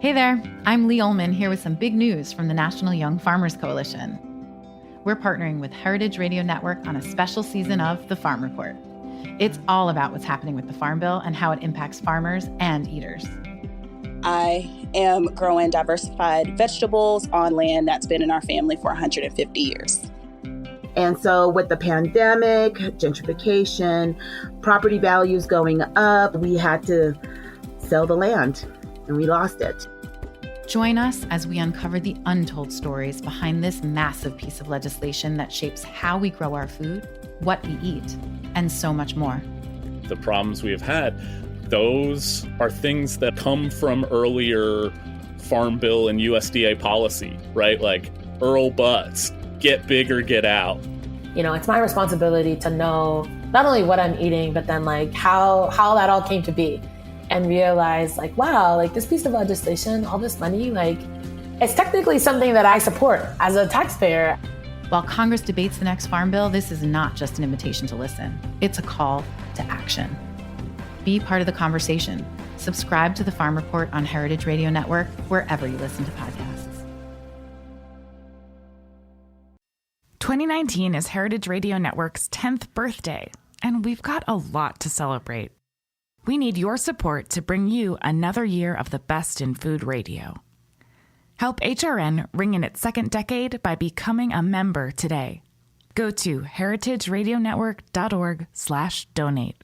Hey there, I'm Lee Ullman here with some big news from the National Young Farmers Coalition. We're partnering with Heritage Radio Network on a special season of The Farm Report. It's all about what's happening with the Farm Bill and how it impacts farmers and eaters. I am growing diversified vegetables on land that's been in our family for 150 years. And so with the pandemic, gentrification, property values going up, we had to sell the land and we lost it. Join us as we uncover the untold stories behind this massive piece of legislation that shapes how we grow our food, what we eat, and so much more. The problems we have had, those are things that come from earlier Farm Bill and USDA policy, right? Like Earl Butz, get big or get out. You know, it's my responsibility to know not only what I'm eating, but then like how that all came to be. And realize like, wow, like this piece of legislation, all this money, like it's technically something that I support as a taxpayer. While Congress debates the next Farm Bill, this is not just an invitation to listen. It's a call to action. Be part of the conversation. Subscribe to the Farm Report on Heritage Radio Network, wherever you listen to podcasts. 2019 is Heritage Radio Network's 10th birthday, and we've got a lot to celebrate. We need your support to bring you another year of the best in food radio. Help HRN ring in its second decade by becoming a member today. Go to heritageradionetwork.org/donate.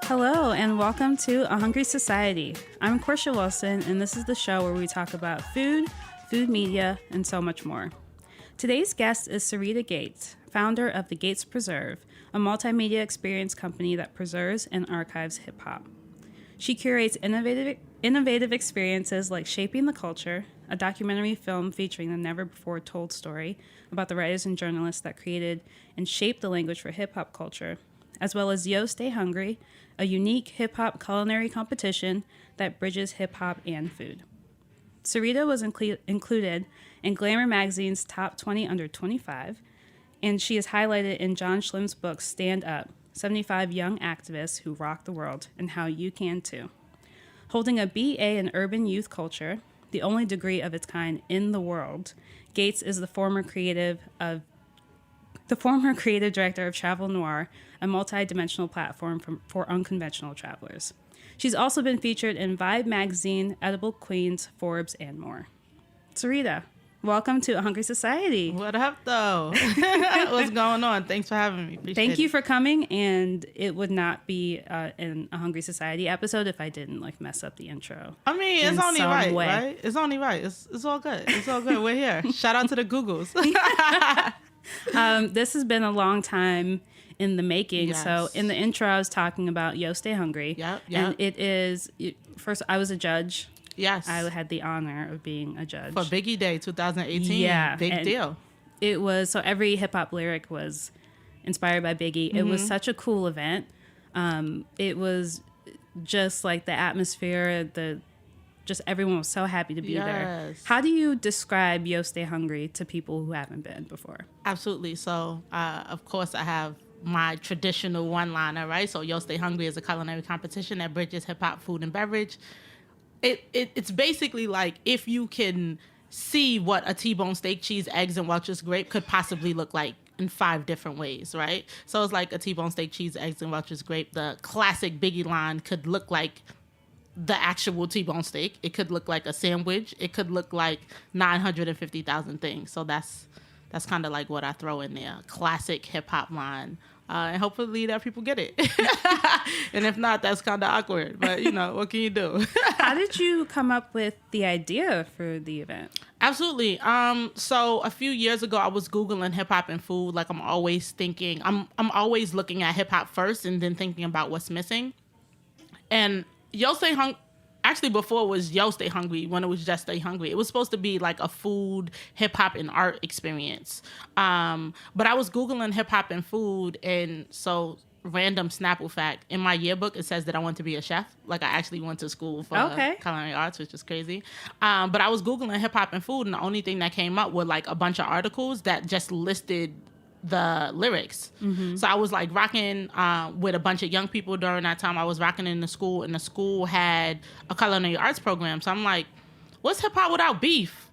Hello, and welcome to A Hungry Society. I'm Portia Wilson, and this is the show where we talk about food, food media, and so much more. Today's guest is Syreeta Gates, founder of the Gates Preserve, a multimedia experience company that preserves and archives hip-hop. She curates innovative experiences like Shaping the Culture, a documentary film featuring the never-before-told story about the writers and journalists that created and shaped the language for hip-hop culture, as well as Yo Stay Hungry, a unique hip-hop culinary competition that bridges hip-hop and food. Syreeta was included in Glamour magazine's Top 20 Under 25, and she is highlighted in John Schlimm's book Stand Up, 75 Young Activists Who Rock the World and How You Can Too. Holding a BA in Urban Youth Culture, the only degree of its kind in the world, Gates is the former creative director of Travel Noir, a multi-dimensional platform for unconventional travelers. She's also been featured in Vibe magazine, Edible Queens, Forbes, and more. Syreeta, welcome to A Hungry Society. What up, though? What's going on? Thanks for having me. Thank you for coming, and it would not be in A Hungry Society episode if I didn't mess up the intro. I mean, it's only right? It's only right. It's all good. It's all good. We're here. Shout out to the Googles. This has been a long time in the making. Yes. So in the intro, I was talking about Yo Stay Hungry. Yep. And it is, first, I was a judge. Yes. I had the honor of being a judge. For Biggie Day 2018. Yeah. Big deal. It was, so every hip hop lyric was inspired by Biggie. Mm-hmm. It was such a cool event. It was just like the atmosphere, just everyone was so happy to be there. How do you describe Yo Stay Hungry to people who haven't been before? Absolutely. So, of course, I have my traditional one-liner, right? So Yo Stay Hungry is a culinary competition that bridges hip-hop, food, and beverage. It's basically like if you can see what a T-bone steak, cheese, eggs, and Welch's grape could possibly look like in 5 different ways, right? So it's like a T-bone steak, cheese, eggs, and Welch's grape. The classic Biggie line could look like the actual T-bone steak. It could look like a sandwich. It could look like 950,000 things. So that's kind of like what I throw in there. Classic hip-hop line. And hopefully that people get it. And if not, that's kind of awkward. But, what can you do? How did you come up with the idea for the event? Absolutely. So a few years ago, I was Googling hip hop and food. Like I'm always looking at hip hop first and then thinking about what's missing. And Yo Stay Hungry, actually before it was Yo Stay Hungry, when it was just Stay Hungry, it was supposed to be like a food, hip hop, and art experience. But I was Googling hip hop and food, and so random Snapple fact. In my yearbook, it says that I want to be a chef. Like, I actually went to school for culinary arts, which is crazy. But I was Googling hip hop and food, and the only thing that came up were like a bunch of articles that just listed the lyrics. So I was like rocking with a bunch of young people during that time. I was rocking in the school, and the school had a culinary arts program. So I'm like, what's hip hop without beef?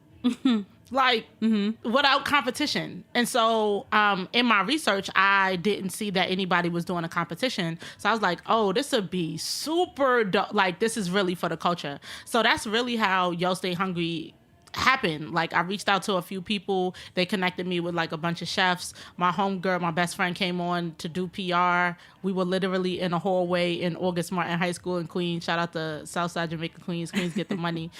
Like, without competition. And so in my research, I didn't see that anybody was doing a competition. So I was like, oh, this would be super dope. Like, this is really for the culture. So that's really how Yo Stay Hungry happened. Like, I reached out to a few people. They connected me with like a bunch of chefs. My homegirl, my best friend, came on to do PR. We were literally in a hallway in August Martin High School in Queens. Shout out to Southside Jamaica, Queens. Queens get the money.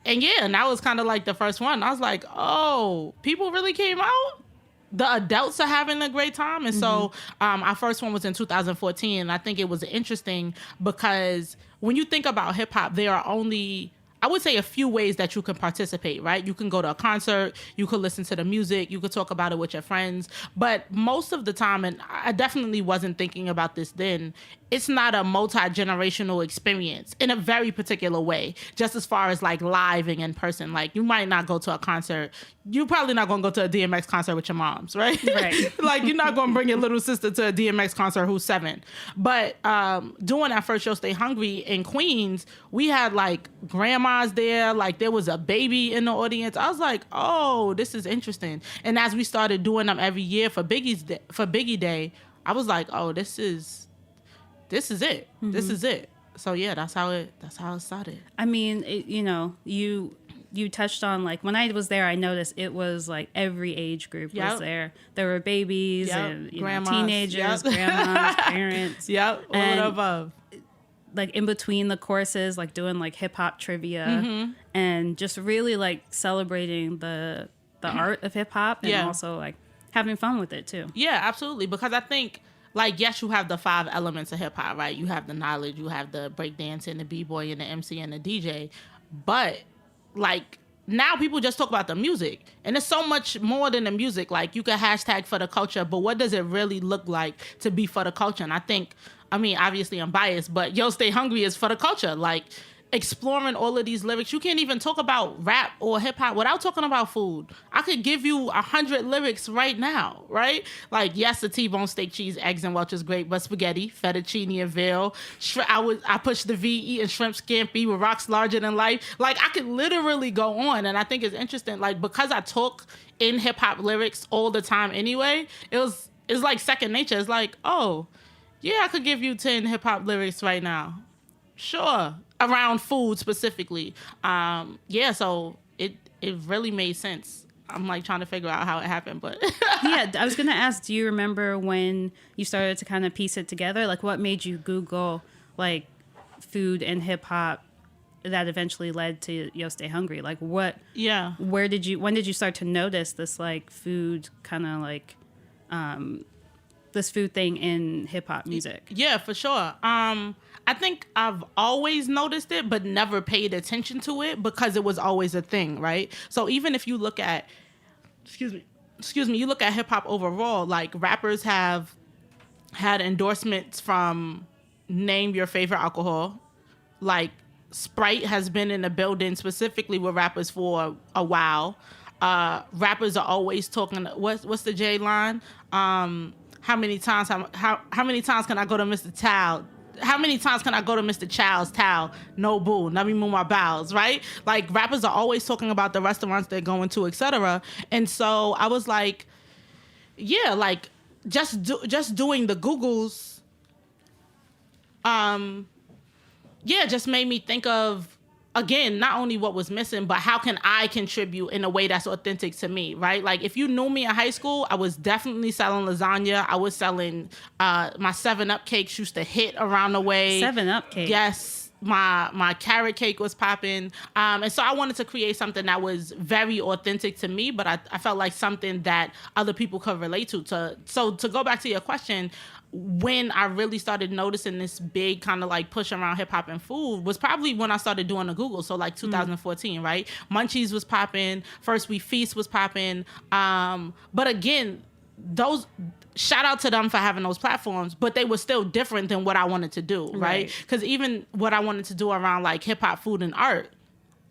And that was kind of like the first one. I was like, oh, people really came out? The adults are having a great time. And so our first one was in 2014. And I think it was interesting because when you think about hip hop, there are only, I would say, a few ways that you can participate, right? You can go to a concert, you could listen to the music, you could talk about it with your friends. But most of the time, and I definitely wasn't thinking about this then, it's not a multi-generational experience in a very particular way, just as far as like live and in person. Like, you might not go to a concert. You're probably not going to go to a DMX concert with your moms, right? Right. Like, you're not going to bring your little sister to a DMX concert who's 7. But doing that first Yo Stay Hungry in Queens, we had like grandmas there. Like, there was a baby in the audience. I was like, oh, this is interesting. And as we started doing them every year for Biggie Day, I was like, oh, this is it. This is it. So yeah, that's how it started. I mean, you touched on, like, when I was there, I noticed it was like every age group was there. There were babies and grandmas, teenagers, grandmas, parents. All and above. Like, in between the courses, like doing like hip hop trivia and just really like celebrating the art of hip hop and also like having fun with it too. Yeah, absolutely. Because I think, like, yes, you have the 5 elements of hip hop, right? You have the knowledge, you have the breakdancing, the b-boy, and the MC, and the DJ. But like, now people just talk about the music, and it's so much more than the music. Like, you can hashtag for the culture, but what does it really look like to be for the culture? And I mean, obviously I'm biased, but Yo Stay Hungry is for the culture. Like, exploring all of these lyrics. You can't even talk about rap or hip hop without talking about food. I could give you 100 lyrics right now, right? Like, yes, the T-bone steak, cheese, eggs, and Welch is great, but spaghetti, fettuccine, and veal. I push the V, eating shrimp scampi with rocks larger than life. Like, I could literally go on, and I think it's interesting. Like, because I talk in hip hop lyrics all the time anyway, it's like second nature. It's like, oh, yeah, I could give you 10 hip hop lyrics right now. Sure. Around food specifically. So it really made sense. I'm like trying to figure out how it happened, but yeah, I was gonna ask, do you remember when you started to kind of piece it together? Like, what made you Google like food and hip hop that eventually led to Yo Stay Hungry? Like, what? Yeah. When did you start to notice this like food kind of like this food thing in hip hop music? Yeah, for sure. I think I've always noticed it, but never paid attention to it because it was always a thing, right? So even if you look at, you look at hip hop overall, like, rappers have had endorsements from name your favorite alcohol. Like, Sprite has been in the building specifically with rappers for a while. Rappers are always talking. What's the J line? How many times can I go to Mr. Child? How many times can I go to Mr. Child's towel? No boo, let me move my bowels, right? Like, rappers are always talking about the restaurants they're going to, etc. And so I was like, yeah, like, just doing the Googles, just made me think of, again, not only what was missing, but how can I contribute in a way that's authentic to me, right? Like, if you knew me in high school, I was definitely selling lasagna. I was selling my 7-Up cakes used to hit around the way. 7-Up cake? Yes. My carrot cake was popping. And so I wanted to create something that was very authentic to me, but I felt like something that other people could relate to. So to go back to your question, when I really started noticing this big kind of like push around hip hop and food was probably when I started doing the Google. So like 2014, right? Munchies was popping. First We Feast was popping. But again, those, shout out to them for having those platforms, but they were still different than what I wanted to do, right? Because even what I wanted to do around like hip hop, food, and art,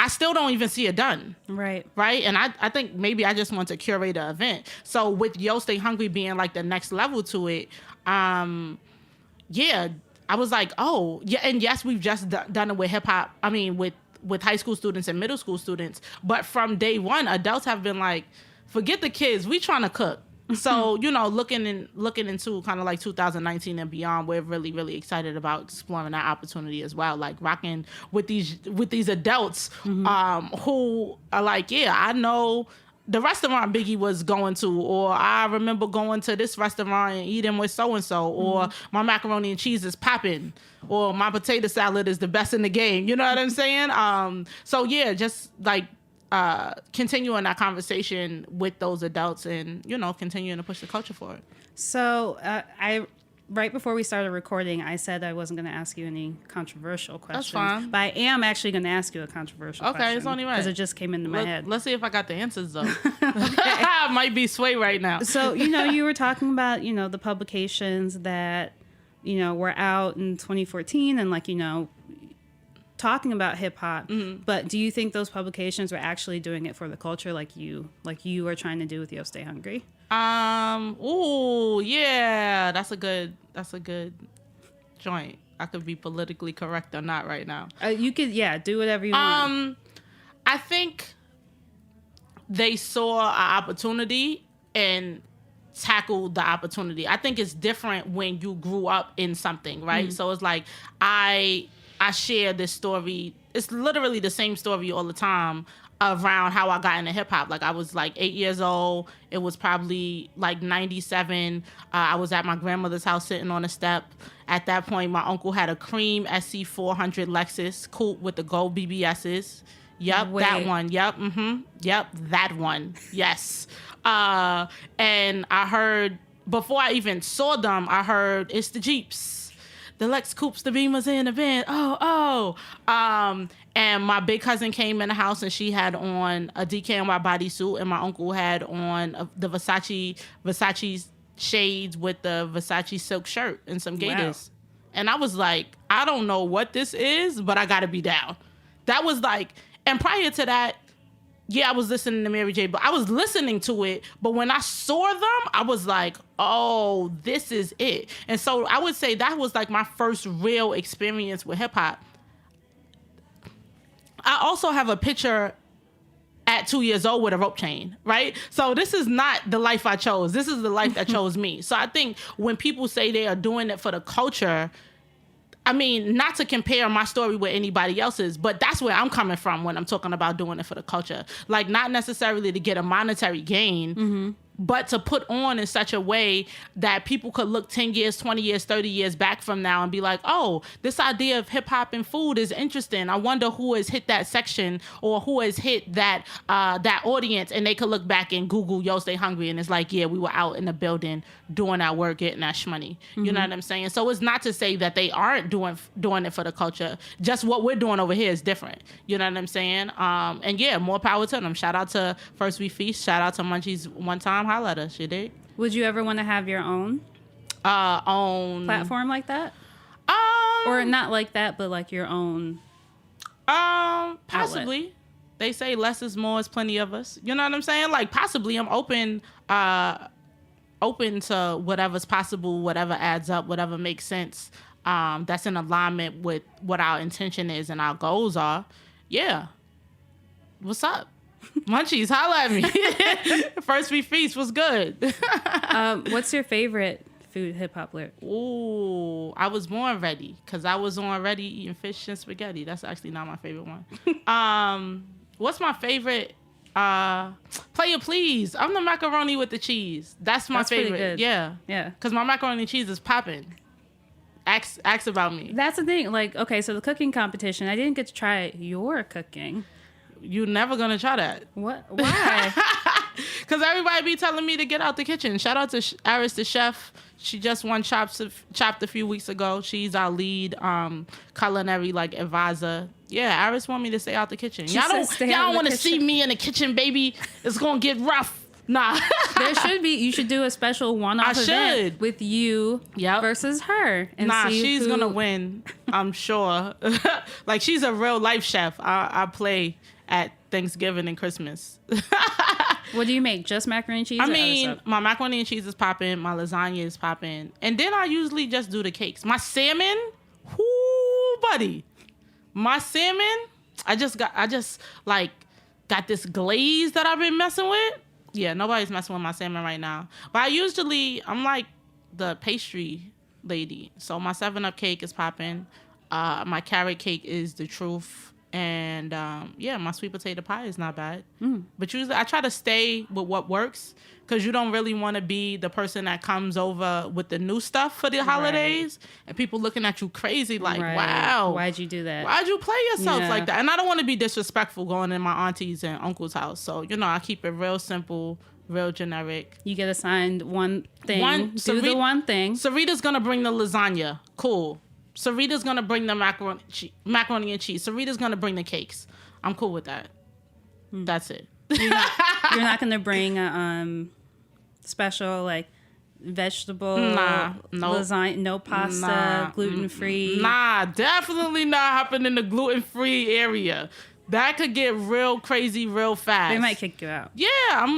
I still don't even see it done. Right. And I think maybe I just want to curate an event. So with Yo Stay Hungry being like the next level to it, yeah, I was like, oh, yeah. And yes, we've just done it with hip hop. I mean, with high school students and middle school students. But from day one, adults have been like, forget the kids, we trying to cook. So, you know, looking into kind of like 2019 and beyond, we're really, really excited about exploring that opportunity as well. Like rocking with these adults who are like, yeah, I know the restaurant Biggie was going to, or I remember going to this restaurant and eating with so-and-so, or my macaroni and cheese is popping, or my potato salad is the best in the game. You know what I'm saying? So yeah, just like, continuing that conversation with those adults and, you know, continuing to push the culture forward. So right before we started recording, I said I wasn't going to ask you any controversial questions. That's fine. But I am actually going to ask you a controversial question. Okay, it's only right. Because it just came into my head. Let's see if I got the answers, though. I might be sway right now. So, you know, you were talking about, you know, the publications that, you know, were out in 2014 and, like, you know, talking about hip hop, but do you think those publications were actually doing it for the culture like you are trying to do with Yo Stay Hungry? Oh yeah, that's a good joint. I could be politically correct or not right now. You could, do whatever you want. I think they saw an opportunity and tackled the opportunity. I think it's different when you grew up in something, right? So it's like I share this story. It's literally the same story all the time around how I got into hip hop. Like I was like 8 years old. It was probably like 97. I was at my grandmother's house sitting on a step. At that point, my uncle had a cream SC400 Lexus coupe with the gold BBSs. Yep, Wait. that one. Yep, Yep, that one. Yes. And I heard, before I even saw them, I heard it's the Jeeps. The Lex Coupes, the Beamers in the van. And my big cousin came in the house and she had on a DKNY bodysuit and my uncle had on the Versace shades with the Versace silk shirt and some gaiters. Wow. And I was like, I don't know what this is, but I gotta be down. That was like, and prior to that, yeah, I was listening to Mary J, but I was listening to it. But when I saw them, I was like, oh, this is it. And so I would say that was like my first real experience with hip hop. I also have a picture at 2 years old with a rope chain, right? So this is not the life I chose. This is the life that chose me. So I think when people say they are doing it for the culture, I mean, not to compare my story with anybody else's, but that's where I'm coming from when I'm talking about doing it for the culture. Like, not necessarily to get a monetary gain, but to put on in such a way that people could look 10 years, 20 years, 30 years back from now and be like, oh, this idea of hip hop and food is interesting. I wonder who has hit that section or who has hit that audience. And they could look back and Google Yo Stay Hungry. And it's like, yeah, we were out in the building doing our work, getting that shmoney. You know what I'm saying? So it's not to say that they aren't doing it for the culture. Just what we're doing over here is different. You know what I'm saying? And yeah, more power to them. Shout out to First We Feast. Shout out to Munchies One Time. Holla at us, you dig? Would you ever want to have your own platform like that? Or not like that, but like your own possibly outlet. They say less is more, is plenty of us. You know what I'm saying? Like, possibly I'm open to whatever's possible, whatever adds up, whatever makes sense, that's in alignment with what our intention is and our goals are. Yeah, what's up? Munchies, holla at me. First We Feast was good. What's your favorite food hip hop lyric? Ooh, I was born ready because I was on Ready eating fish and spaghetti. That's actually not my favorite one. What's my favorite? Player Please. I'm the macaroni with the cheese. That's my favorite. Yeah. Because my macaroni and cheese is popping. Ask about me. That's the thing. Like, okay, so the cooking competition, I didn't get to try your cooking. You're never gonna try that. What? Why? Because everybody be telling me to get out the kitchen. Shout out to Aris the chef. She just won Chopped a few weeks ago. She's our lead culinary advisor. Yeah, Aris want me to stay out the kitchen. Y'all don't want to see me in the kitchen, baby. It's gonna get rough. Nah. There should be. You should do a special one-off event with you versus her. And nah, see she's gonna win. I'm sure. Like, she's a real life chef. I play at Thanksgiving and Christmas. What do you make? Just macaroni and cheese? I mean, my macaroni and cheese is popping. My lasagna is popping. And then I usually just do the cakes. My salmon, whoo, buddy. My salmon, I just got this glaze that I've been messing with. Yeah, nobody's messing with my salmon right now. But I'm like the pastry lady. So my 7-Up cake is popping. My carrot cake is the truth. And my sweet potato pie is not bad. But usually I try to stay with what works, because you don't really want to be the person that comes over with the new stuff for the holidays and people looking at you crazy like, wow. Why'd you do that? Why'd you play yourself like that? And I don't want to be disrespectful going in my auntie's and uncle's house. So, I keep it real simple, real generic. You get assigned one thing. Do the one thing. Syreeta's going to bring the lasagna. Cool. Syreeta's going to bring the macaroni and cheese. Syreeta's going to bring the cakes. I'm cool with that. That's it. You're not going to bring a special, like, vegetable lasagna, no pasta, gluten-free? Nah, definitely not hopping in the gluten-free area. That could get real crazy real fast. They might kick you out. Yeah,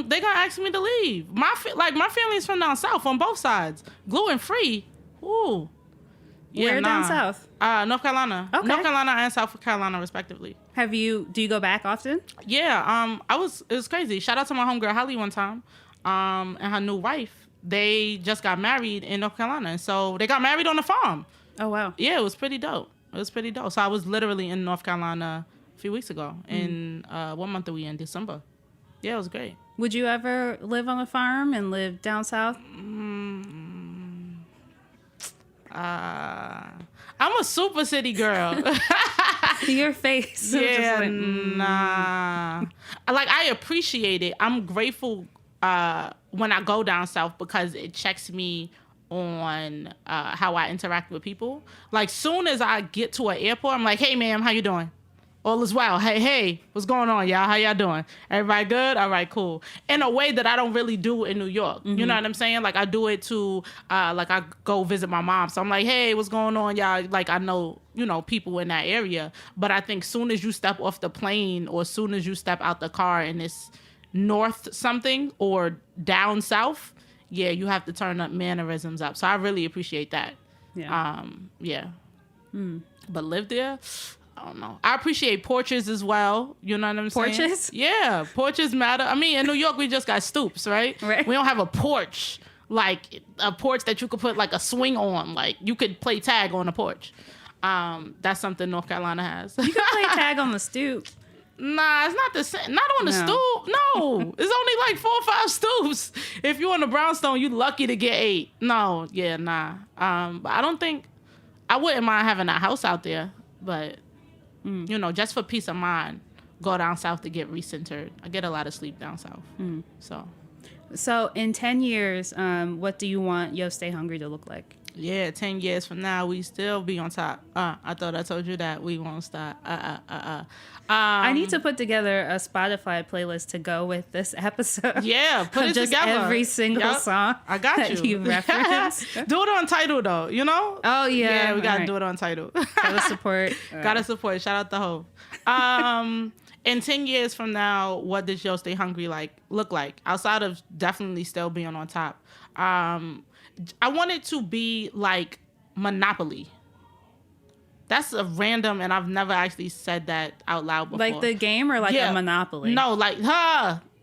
they're going to ask me to leave. My family's from down south on both sides. Gluten-free, ooh. Yeah, Where down south? North Carolina. Okay. North Carolina and South Carolina, respectively. Do you go back often? Yeah, it was crazy. Shout out to my homegirl Holly one time, and her new wife. They just got married in North Carolina, so they got married on the farm. Oh wow. Yeah, it was pretty dope. So I was literally in North Carolina a few weeks ago. In what month are we in? December. Yeah, it was great. Would you ever live on a farm and live down south? I'm a super city girl. Your face. Yeah, nah. Like, I appreciate it. I'm grateful when I go down south, because it checks me on how I interact with people. Like, soon as I get to an airport, I'm like, hey, ma'am, how you doing? All is well. Hey, what's going on, y'all? How y'all doing? Everybody good? All right, cool. In a way that I don't really do in New York. You know what I'm saying? Like, I do it to, like, I go visit my mom. So I'm like, hey, what's going on, y'all? Like, I know, people in that area. But I think soon as you step off the plane, or soon as you step out the car and it's north something or down south, yeah, you have to turn up mannerisms up. So I really appreciate that. Yeah. But live there, I don't know. I appreciate porches as well. You know what I'm saying? Porches? Yeah, porches matter. I mean, in New York, we just got stoops, right? Right. We don't have a porch, like a porch that you could put like a swing on. Like, you could play tag on a porch. That's something North Carolina has. You can play tag on the stoop. Nah, it's not the same. Not on the stoop. No, it's only like 4 or 5 stoops. If you're on the brownstone, you're lucky to get 8. No, yeah, nah. But I don't think I wouldn't mind having a house out there, but just for peace of mind, go down south to get recentered. I get a lot of sleep down south. So in 10 years, what do you want Yo Stay Hungry to look like? Yeah, 10 years from now, we still be on top. I thought I told you that. We won't stop. I need to put together a Spotify playlist to go with this episode. Yeah, put it just together. Every single song I got that you reference. Do it on Tidal, though, Oh, yeah. Yeah, we got to do it on Tidal. Gotta support. Gotta support. Shout out to Hov. In 10 years from now, what does Yo Stay Hungry look like? Outside of definitely still being on top. I want it to be like Monopoly. That's a random, and I've never actually said that out loud before. Like the game, or like a Monopoly? No, like,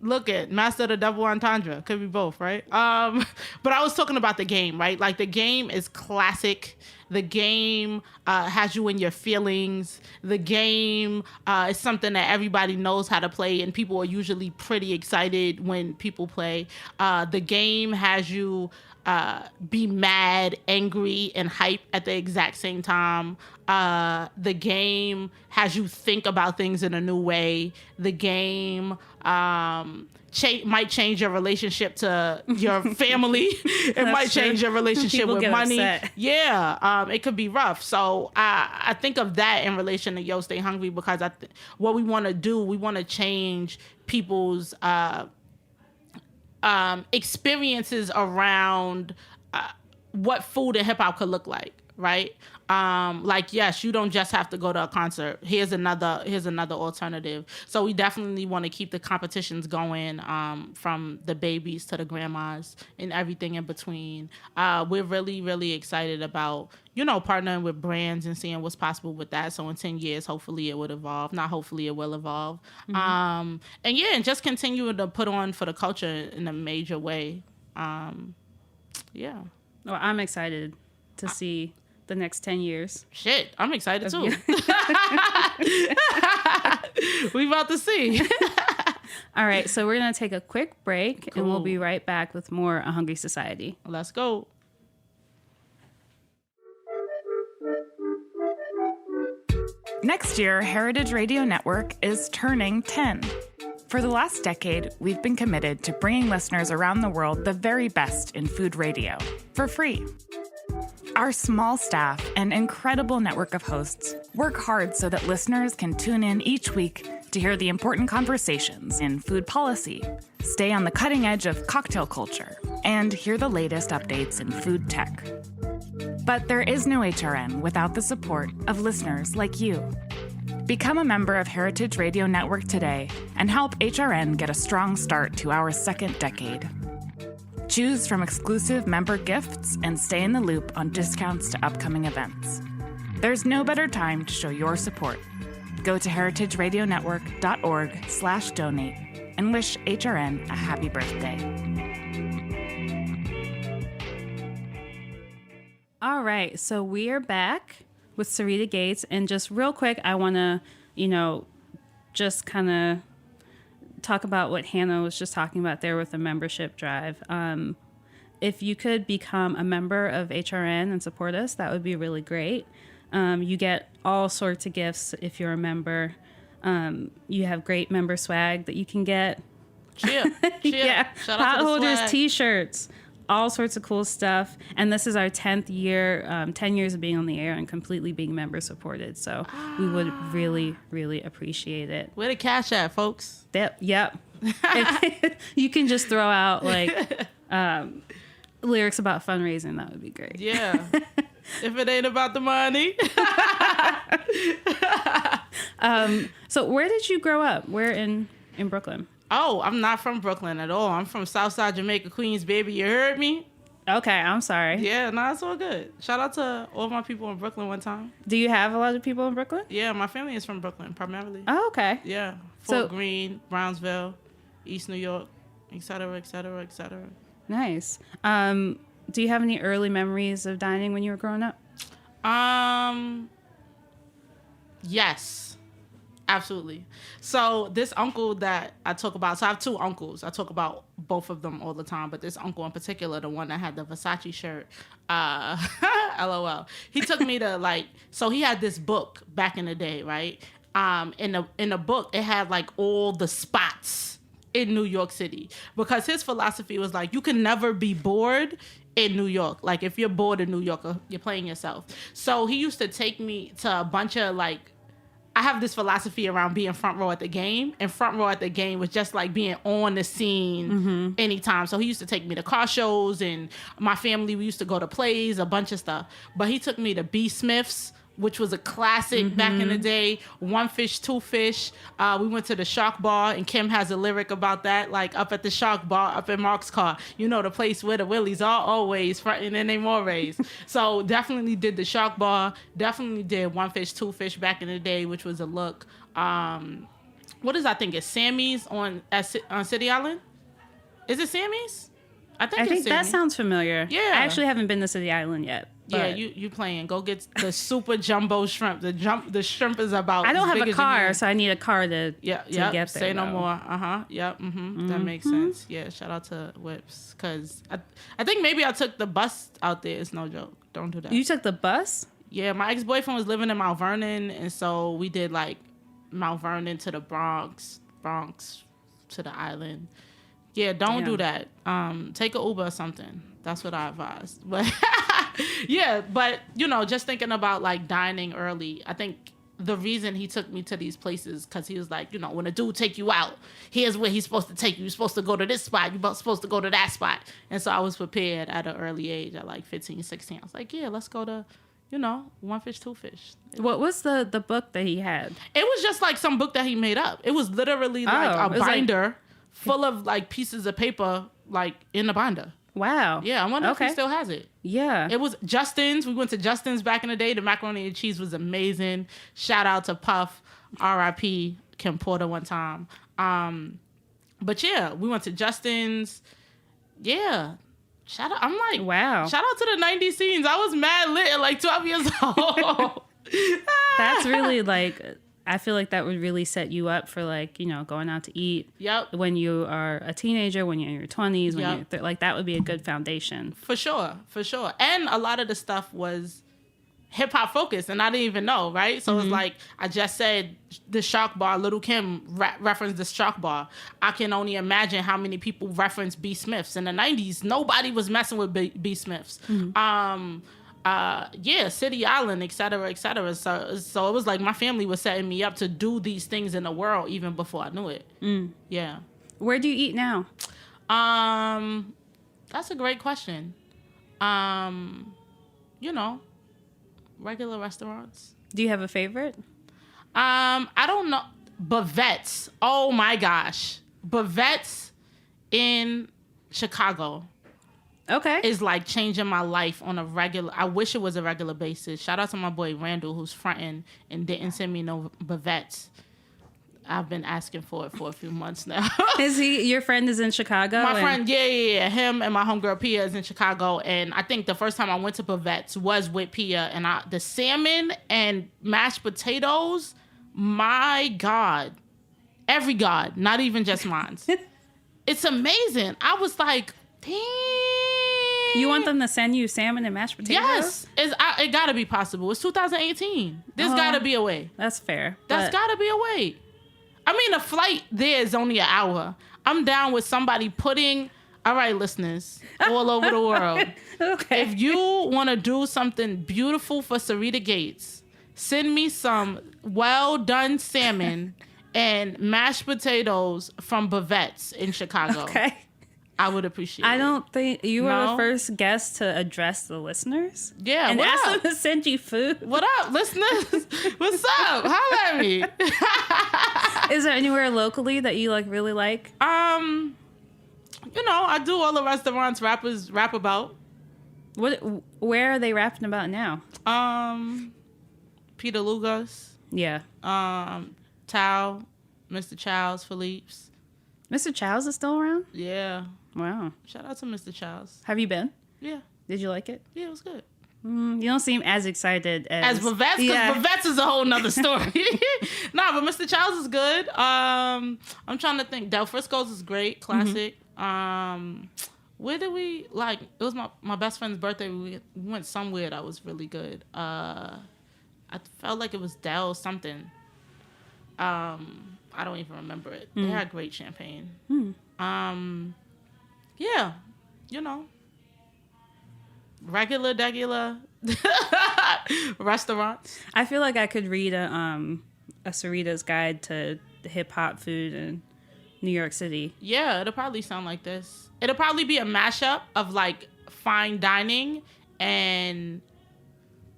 look at Master of the Double Entendre. Could be both, right? But I was talking about the game, right? Like, the game is classic. The game has you in your feelings. The game is something that everybody knows how to play, and people are usually pretty excited when people play. The game has you be mad, angry, and hype at the exact same time. The game has you think about things in a new way. The game might change your relationship to your family. It might change your relationship People with money. Upset. Yeah, it could be rough. So I think of that in relation to Yo Stay Hungry, because what we want to do, we want to change people's experiences around what food and hip hop could look like, right? Like, yes, you don't just have to go to a concert. Here's another alternative. So we definitely want to keep the competitions going, from the babies to the grandmas and everything in between. We're really, really excited about, partnering with brands and seeing what's possible with that. So in 10 years, hopefully it would evolve. Not hopefully, it will evolve. And just continue to put on for the culture in a major way. Yeah. Well, I'm excited to see the next 10 years. Shit, I'm excited too. We about to see. All right, so we're going to take a quick break, and we'll be right back with more A Hungry Society. Let's go. Next year, Heritage Radio Network is turning 10. For the last decade, we've been committed to bringing listeners around the world the very best in food radio, for free. Our small staff and incredible network of hosts work hard so that listeners can tune in each week to hear the important conversations in food policy, stay on the cutting edge of cocktail culture, and hear the latest updates in food tech. But there is no HRN without the support of listeners like you. Become a member of Heritage Radio Network today and help HRN get a strong start to our second decade. Choose from exclusive member gifts and stay in the loop on discounts to upcoming events. There's no better time to show your support. Go to heritageradionetwork.org/donate and wish HRN a happy birthday. All right, so we are back with Syreeta Gates, and just real quick, I want to, just kind of talk about what Hannah was just talking about there with the membership drive. If you could become a member of HRN and support us, that would be really great. You get all sorts of gifts if you're a member. You have great member swag that you can get. Cheer. Yeah, Shout out pot to the holders, swag. T-shirts, all sorts of cool stuff. And this is our 10th year, 10 years of being on the air and completely being member supported. So we would really, really appreciate it. Where the cash at, folks? Yep. You can just throw out lyrics about fundraising. That would be great. Yeah. If it ain't about the money. So where did you grow up? Where in Brooklyn? Oh, I'm not from Brooklyn at all. I'm from Southside Jamaica, Queens, baby. You heard me? Okay, I'm sorry. Yeah, no, it's all good. Shout out to all my people in Brooklyn one time. Do you have a lot of people in Brooklyn? Yeah, my family is from Brooklyn, primarily. Oh, okay. Yeah. Fort Greene, Brownsville, East New York, et cetera, et cetera, et cetera. Nice. Do you have any early memories of dining when you were growing up? Yes. Absolutely. So this uncle that I talk about, so I have two uncles. I talk about both of them all the time, but this uncle in particular, the one that had the Versace shirt, LOL. He took me to so he had this book back in the day, right? In the book, it had all the spots in New York City, because his philosophy was you can never be bored in New York. If you're bored in New York, you're playing yourself. So he used to take me to a bunch of I have this philosophy around being front row at the game, and front row at the game was just being on the scene anytime. So he used to take me to car shows, and my family, we used to go to plays, a bunch of stuff. But he took me to B. Smith's, which was a classic back in the day. One Fish, Two Fish. We went to the Shark Bar, and Kim has a lyric about that, up at the Shark Bar, up in Mark's car. The place where the Willies are always fronting in their mores. So definitely did the Shark Bar. Definitely did One Fish, Two Fish back in the day, which was a look. What is I think it's Sammy's on City Island? Is it Sammy's? I think that Sammy's. sounds familiar. Yeah. I actually haven't been to City Island yet. Yeah, you playing. Go get the super jumbo shrimp. The shrimp is about. I don't as have big a as your car, hand. so I need a car to get there. Say no though. more. Yep. That makes sense. Yeah. Shout out to Whips, because I think maybe I took the bus out there. It's no joke. Don't do that. You took the bus? Yeah, my ex-boyfriend was living in Mount Vernon, and so we did Mount Vernon to the Bronx to the island. Yeah, don't do that. Take an Uber or something. That's what I advise. But yeah, but just thinking about dining early, I think the reason he took me to these places, because he was like, you know, when a dude take you out, here's where he's supposed to take you. You're supposed to go to this spot. You're supposed to go to that spot. And so I was prepared at an early age, at like 15, 16. I was like, yeah, let's go to, you know, One Fish, Two Fish. What was the book that he had? It was just like some book that he made up. It was literally like a binder full of like pieces of paper, like in a binder. Wow. Yeah, I wonder if he still has it. Yeah. It was Justin's. We went to Justin's back in the day. The macaroni and cheese was amazing. Shout out to Puff, R.I.P. Kim Porter one time. But yeah, we went to Justin's. Yeah. Shout out. I'm like, wow. Shout out to the 90s scenes. I was mad lit at like 12 years old. That's really like, I feel like that would really set you up for like, you know, going out to eat. Yep. When you are a teenager, when you're in your 20s, when you're like, that would be a good foundation. For sure. And a lot of the stuff was hip hop focused, and I didn't even know, right? So it's like, I just said the Shark Bar, Little Kim referenced the Shark Bar. I can only imagine how many people reference B. Smiths. In the 90s, nobody was messing with B. Smiths. City Island, et cetera, et cetera. So it was like my family was setting me up to do these things in the world even before I knew it. Yeah. Where do you eat now? That's a great question. You know, regular restaurants. Do you have a favorite? I don't know. Bavette's. Oh my gosh. Bavette's in Chicago. Okay. Is like changing my life on a regular, I wish it was a regular basis. Shout out to my boy Randall, who's fronting and didn't send me no bavettes. I've been asking for it for a few months now. Your friend is in Chicago? My friend, yeah. Him and my homegirl Pia is in Chicago. And I think the first time I went to Bavette's was with Pia. And the salmon and mashed potatoes, my God. Every God, not even just mine. It's amazing. I was like, dang. You want them to send you salmon and mashed potatoes? Yes. It got to be possible. It's 2018. There's got to be a way. That's fair. That's got to be a way. I mean, a flight there is only an hour. I'm down with somebody putting, all right, listeners, all over the world. Okay. If you want to do something beautiful for Syreeta Gates, send me some well-done salmon and mashed potatoes from Bavette's in Chicago. Okay. I would appreciate it. I don't think you were the first guest to address the listeners. Yeah, and ask them up? to send you food. What up, listeners? What's up? Holla at me. Is there anywhere locally that you like really like? You know, I do all the restaurants rappers rap about. Where are they rapping about now? Peter Lugas. Yeah. Tao, Mr. Childs, Philippe's. Mr. Childs is still around? Yeah. Wow. Shout out to Mr. Childs. Have you been? Yeah. Did you like it? Yeah, it was good. You don't seem as excited as Bavette's, because Bavette's is a whole nother story. Nah, but Mr. Childs is good. I'm trying to think. Del Frisco's is great, classic. Where did we, like, it was my best friend's birthday. We went somewhere that was really good. I felt like it was Del something. I don't even remember it. They had great champagne. Yeah, you know, regular restaurants. I feel like I could read a Syreeta's Guide to hip hop food in New York City. Yeah, it'll probably sound like this. It'll probably be a mashup of like fine dining and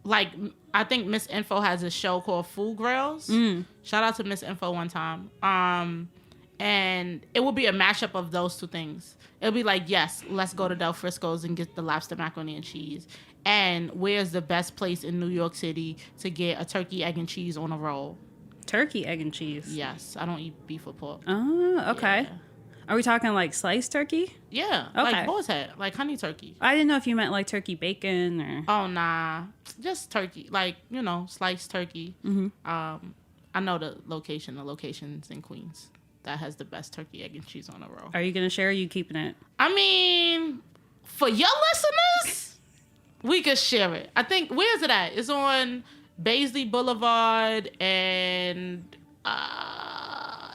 like, I think Miss Info has a show called Food Grills. Shout out to Miss Info one time. And it will be a mashup of those two things. It'll be like, yes, let's go to Del Frisco's and get the lobster macaroni and cheese. And where's the best place in New York City to get a turkey, egg, and cheese on a roll? Turkey, egg, and cheese? Yes. I don't eat beef or pork. Oh, okay. Yeah. Are we talking like sliced turkey? Yeah. Okay. Like boar's head. Like honey turkey. I didn't know if you meant like turkey bacon or... Oh, nah. Just turkey. Like, you know, sliced turkey. I know the location. The location's in Queens. That has the best turkey, egg, and cheese on a roll. Are you going to share or are you keeping it? I mean, for your listeners, we could share it. I think, where's it at? It's on Baisley Boulevard and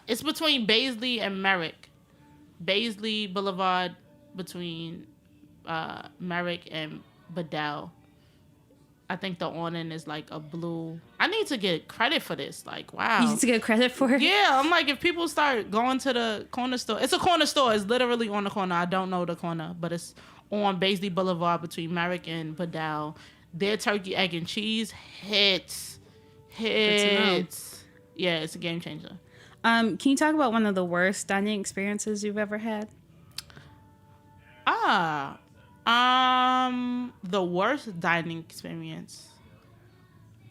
it's between Baisley and Merrick. Baisley Boulevard between Merrick and Bedell. I think the awning is like a blue. I need to get credit for this. Like, wow. You need to get credit for it? Yeah, I'm like, if people start going to the corner store, it's a corner store. It's literally on the corner. I don't know the corner, but it's on Baisley Boulevard between Merrick and Bedell. Their turkey, egg, and cheese hits. Yeah, it's a game changer. Can you talk about one of the worst dining experiences you've ever had? The worst dining experience.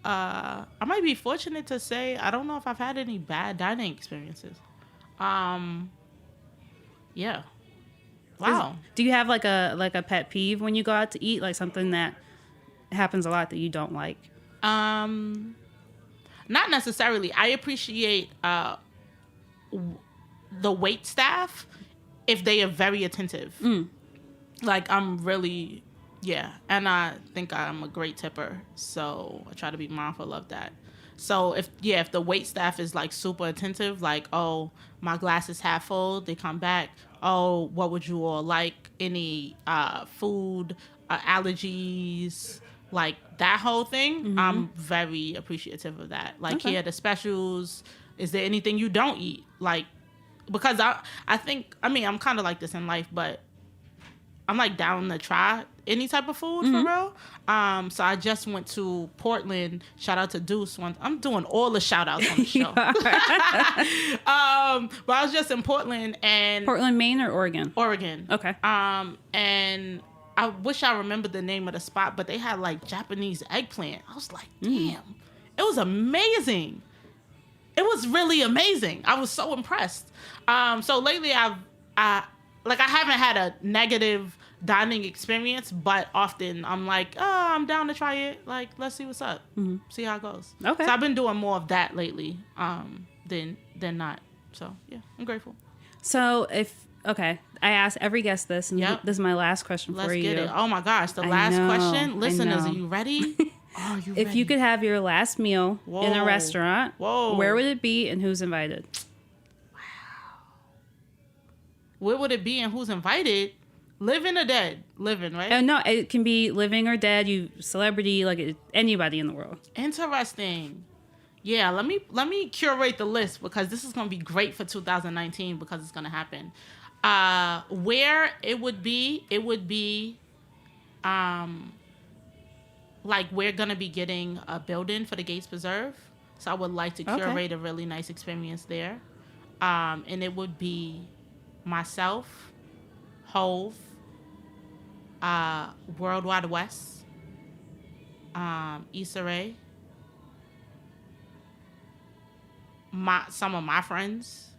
I might be fortunate to say I don't know if I've had any bad dining experiences. Yeah. Wow. Do you have like a pet peeve when you go out to eat, like something that happens a lot that you don't like? Not necessarily. I appreciate the wait staff if they are very attentive. Like, I'm really, and I think I'm a great tipper, so I try to be mindful of that. So if the wait staff is like super attentive, like, oh, my glass is half full, they come back, oh, what would you all like? Any food, allergies, like that whole thing, I'm very appreciative of that. Like, here, the specials, is there anything you don't eat? Like, because I think, I mean, I'm kind of like this in life, but I'm like down to try any type of food for real. So I just went to Portland. Shout out to Deuce. I'm doing all the shout outs on the show. But I was just in Portland and Portland, Maine or Oregon? Oregon. Okay. And I wish I remembered the name of the spot, but they had like Japanese eggplant. I was like, damn, it was amazing. It was really amazing. I was so impressed. So lately I haven't had a negative dining experience, but often I'm like, oh, I'm down to try it. Like, let's see what's up. See how it goes. Okay. So I've been doing more of that lately than not. So, yeah, I'm grateful. So I ask every guest this, and Yep. This is my last question Let's for you. get it. Oh, my gosh. The last question. Listeners, are you ready? Are you ready? If you could have your last meal in a restaurant, where would it be and who's invited? Where would it be and who's invited? Living or dead? Living, right? No, it can be living or dead. You celebrity, like anybody in the world. Interesting. Yeah, let me curate the list because this is gonna be great for 2019 because it's gonna happen. Where it would be, like we're gonna be getting a building for the Gates Preserve, so I would like to curate a really nice experience there. And it would be myself, Hove, World Wide West, Issa Rae, some of my friends,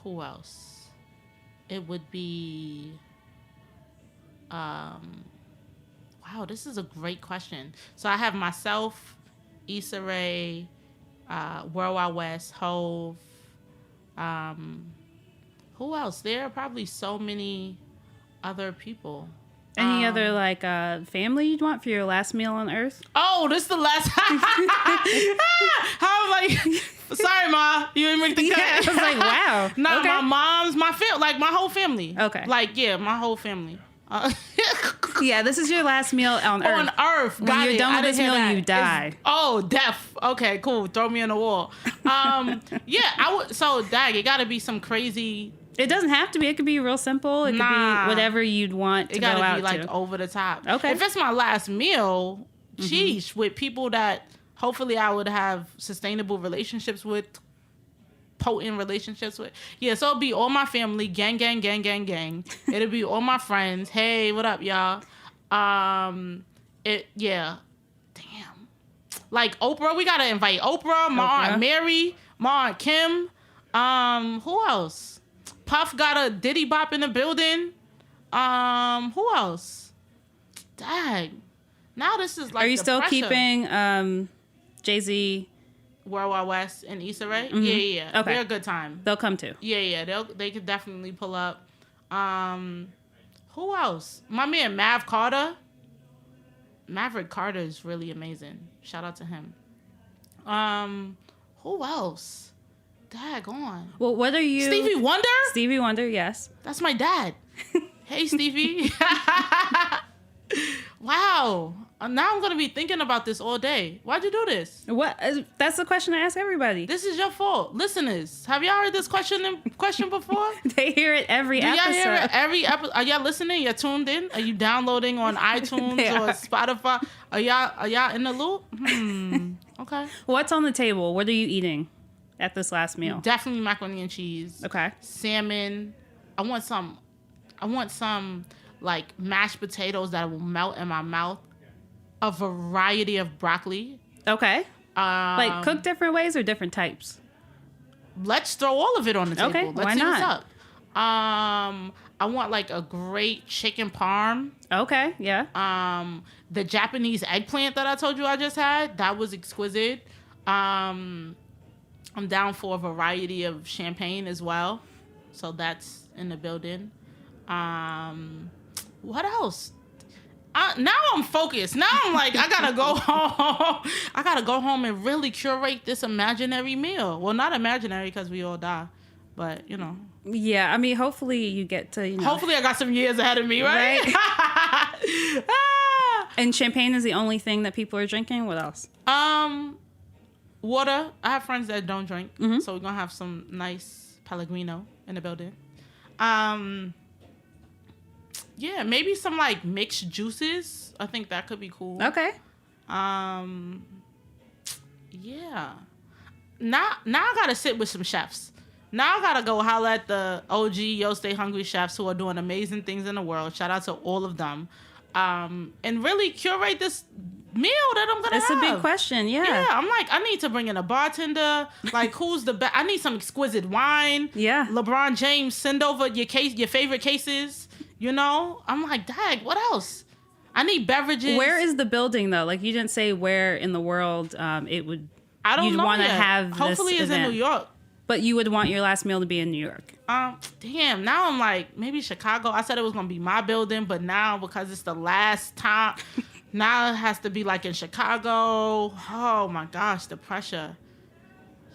who else? It would be, wow, this is a great question. So I have myself, Issa Rae, World Wide West, Hove. Who else? There are probably so many other people. Any other family you'd want for your last meal on Earth? Oh, this is the last. How am I? Sorry, Ma. You didn't make the cut. I was like, wow. No, my mom's, my whole family. Okay. My whole family. Yeah, this is your last meal on Earth. On Earth. When you're done with this meal, you die. Death. Okay, cool. Throw me on the wall. Yeah, I would. So, dag, it got to be some crazy. It doesn't have to be. It could be real simple. It could be whatever you'd want to go out to. It got to be like over the top. Okay. If it's my last meal, sheesh, with people that hopefully I would have sustainable relationships with, potent relationships with. Yeah, so it'll be all my family, gang. It'll be all my friends. Hey, what up, y'all? Damn. Like Oprah, we gotta invite Oprah, my Aunt Mary, my Aunt Kim. Who else? Puff got a Diddy Bop in the building. Who else? Dang. Now this is like. Are you still pressure. keeping Jay-Z, World Wide West, and Issa Rae? Yeah. Okay. They're a good time. They'll come too. Yeah. They could definitely pull up. Who else? My man Maverick Carter is really amazing. Shout out to him. Who else? Daggone. Well, what are you? Stevie Wonder? Stevie Wonder, yes. That's my dad. Hey, Stevie. Wow. Now I'm going to be thinking about this all day. Why'd you do this? What? That's the question I ask everybody. This is your fault. Listeners, have y'all heard this question before? They hear it every Do y'all episode. hear it every episode? Are y'all listening? You're tuned in? Are you downloading on iTunes or Spotify? Are y'all in the loop? Okay. What's on the table? What are you eating at this last meal? Definitely macaroni and cheese. Okay. Salmon. I want some like mashed potatoes that will melt in my mouth. A variety of broccoli. Okay. Like cooked different ways or different types? Let's throw all of it on the table. Okay, Let's why see not? what's up. I want like a great chicken parm. Okay, yeah. The Japanese eggplant that I told you I just had, that was exquisite. I'm down for a variety of champagne as well. So that's in the building. What else? Now I'm focused. Now I'm like, I gotta go home. I gotta go home and really curate this imaginary meal. Well, not imaginary because we all die, but you know. Yeah, I mean, hopefully you get to, Hopefully I got some years ahead of me, right? And champagne is the only thing that people are drinking? What else? Water. I have friends that don't drink, so we're gonna have some nice Pellegrino in the building. Yeah, maybe some like mixed juices. I think that could be cool. Okay. Yeah. Now I gotta sit with some chefs. Now I gotta go holler at the OG Yo Stay Hungry chefs who are doing amazing things in the world. Shout out to all of them. And really curate this meal that I'm gonna have. That's a big question, yeah. Yeah, I'm like, I need to bring in a bartender. Like, who's the best? I need some exquisite wine. Yeah. LeBron James, send over your favorite cases. You know? I'm like, dang, what else? I need beverages. Where is the building, though? Like, you didn't say where in the world it would... I don't you'd know want to yet. have Hopefully this it's event. in New York. But you would want your last meal to be in New York. Damn, now I'm like, maybe Chicago. I said it was going to be my building, but now because it's the last time, now it has to be like in Chicago. Oh my gosh, the pressure.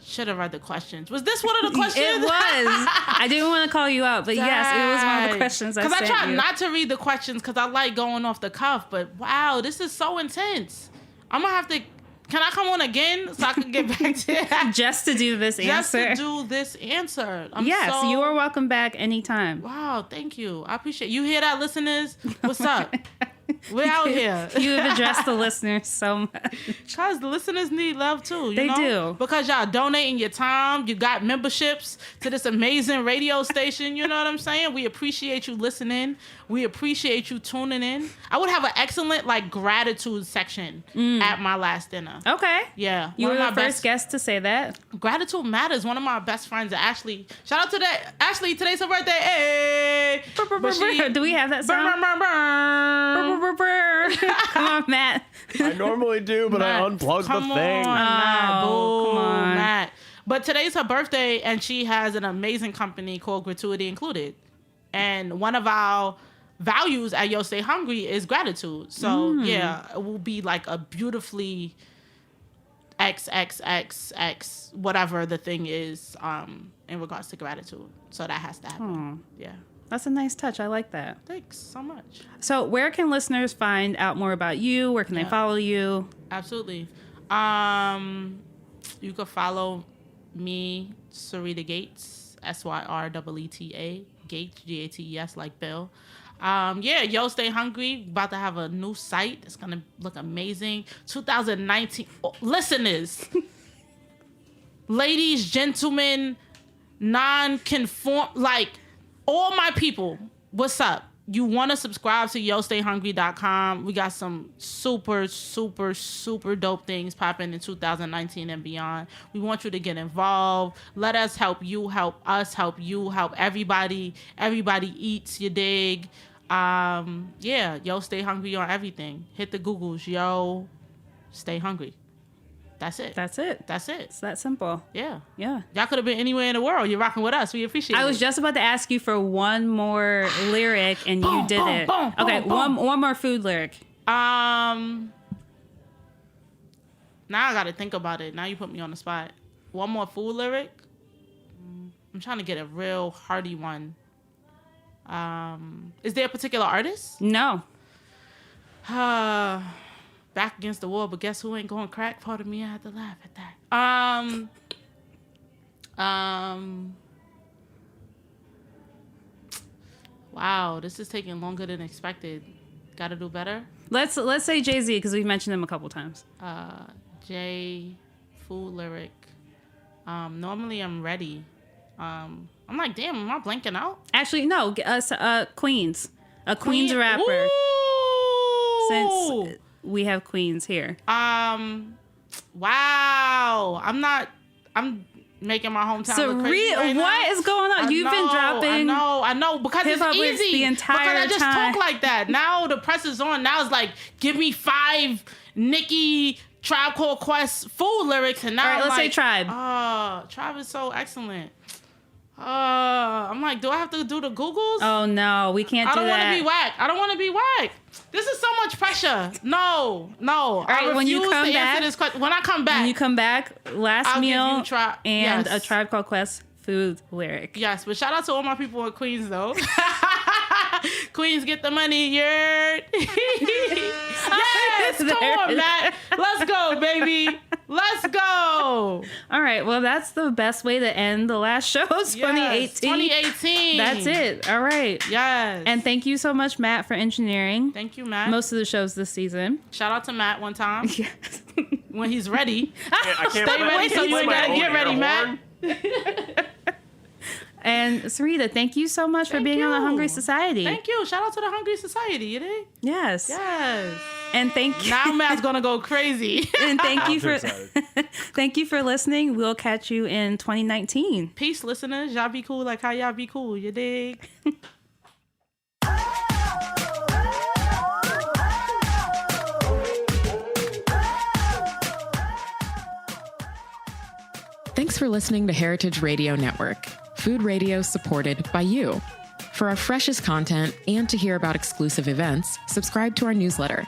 Should have read the questions. Was this one of the questions? It was. I didn't want to call you out, but yes, it was one of the questions I sent you. Because I try not to read the questions because I like going off the cuff, but wow, this is so intense. I'm going to have to... Can I come on again so I can get back to it? Just to do this answer. Just to do this answer. Yes, you are welcome back anytime. Wow, thank you. I appreciate it. You hear that, listeners? What's up? We're out here. You have addressed the listeners so much. Because the listeners need love too. They do. Because y'all donating your time. You got memberships to this amazing radio station. You know what I'm saying? We appreciate you listening. We appreciate you tuning in. I would have an excellent like gratitude section at my last dinner. Okay. Yeah. You one were of the my first guest to say that. Gratitude matters. One of my best friends, Ashley. Shout out to that. Ashley, today's her birthday. Hey. Do we have that sound? Come on, Matt. I normally do, but I unplugged the thing. Matt. Oh, come on. Matt. But today's her birthday, and she has an amazing company called Gratuity Included. And one of our values at Yo Stay Hungry is gratitude. So, yeah, it will be like a beautifully XXXX, whatever the thing is, in regards to gratitude. So that has to happen. Yeah. That's a nice touch. I like that. Thanks so much. So where can listeners find out more about you? Where can they follow you? Absolutely. You can follow me, Syreeta Gates, Syreeta Gates, Gates, like Bill. Yeah, Yo Stay Hungry, about to have a new site. It's gonna look amazing. 2019 listeners, ladies, gentlemen, non-conform, like all my people, what's up? You want to subscribe to YoStayHungry.com. We got some super, super, super dope things popping in 2019 and beyond. We want you to get involved. Let us help you, help us, help you, help everybody. Everybody eats, you dig. Yeah, Yo Stay Hungry on everything. Hit the Googles. Yo Stay Hungry. That's it. That's it. That's it. It's that simple. Yeah. Yeah. Y'all could have been anywhere in the world. You're rocking with us. We appreciate it. I was just about to ask you for one more lyric, and you did it. Okay, boom. one more food lyric. Now I gotta think about it. Now you put me on the spot. One more food lyric. I'm trying to get a real hearty one. Is there a particular artist? No. Back against the wall, but guess who ain't going crack? Part of me, I had to laugh at that. Wow, this is taking longer than expected. Got to do better. Let's say Jay-Z because we've mentioned him a couple times. Jay, food lyric. Normally I'm ready. I'm like, damn, am I blanking out? Actually, no. Queens. A Queens rapper. Ooh! Since we have Queens here. Wow. I'm making my hometown look crazy right now. What is going on? You've been dropping. I know, because it's easy. The entire because I just time. talk like that. Now the press is on. Now it's like, give me 5 Nicki Tribe Called Quest food lyrics, and now all right, let's say Tribe. Tribe is so excellent. I'm like, do I have to do the Googles? Oh no, we can't do that. I don't want to be whack. This is so much pressure. No. All right, when you come back, when I come back, when you come back, last I'll meal give you and yes. A Tribe Called Quest food lyric. Yes, but shout out to all my people in Queens though. Queens, get the money, yes, come on, Matt. Let's go, baby. Let's go. All right, well, that's the best way to end the last show, 2018. 2018. That's it. All right. Yes. And thank you so much, Matt, for engineering. Thank you, Matt. Most of the shows this season. Shout out to Matt one time. Yes. When he's ready. I can't Stay ready so you ain't gotta get ready, Matt. And Syreeta, thank you so much for being on the Hungry Society. Thank you. Shout out to the Hungry Society, you dig? Yes. Yes. And thank you. Now Matt's gonna go crazy. And thank you for thank you for listening. We'll catch you in 2019. Peace, listeners. Y'all be cool like how y'all be cool, you dig? Thanks for listening to Heritage Radio Network, food radio supported by you. For our freshest content and to hear about exclusive events, subscribe to our newsletter.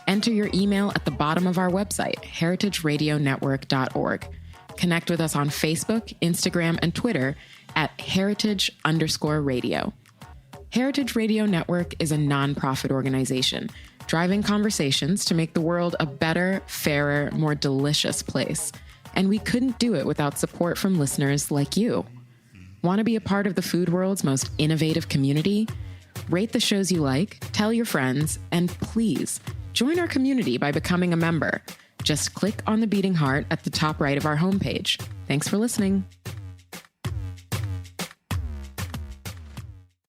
Enter your email at the bottom of our website, heritageradionetwork.org. Connect with us on Facebook, Instagram, and Twitter at heritage_radio. Heritage Radio Network is a nonprofit organization driving conversations to make the world a better, fairer, more delicious place. And we couldn't do it without support from listeners like you. Want to be a part of the food world's most innovative community? Rate the shows you like, tell your friends, and please join our community by becoming a member. Just click on the beating heart at the top right of our homepage. Thanks for listening.